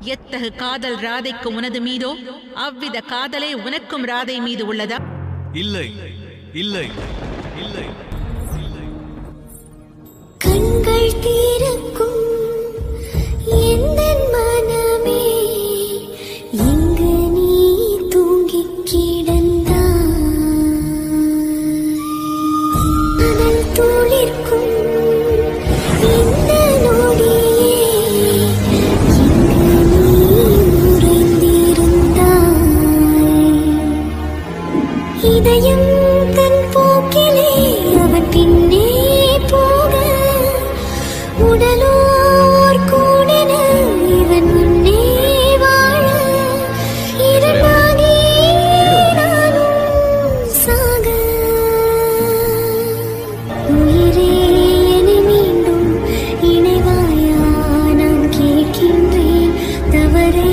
எத்தகு காதல் ராதைக்கு உனது மீதோ அவ்வித காதலே உனக்கும் ராதை மீது உள்ளதா? இல்லை இல்லை இல்லை. கண்கள் தீரக்கும் எந்தன் மனமே எங்கு நீ தூங்கிக் கிடந்தாய். மணல் துளிர்க்கும் இந்த நொடியே எங்கு நீ உறைந்திருந்தாய். இதயம் தன் போக்கிலே அவன் பின்னே போக உடலோர் கூடென இவன் முன்னே வாழ இரண்டாகி நானும் சாக. உயிரே என்னை மீண்டும் இணைவாயா நான் கேட்கின்றேன். தவறை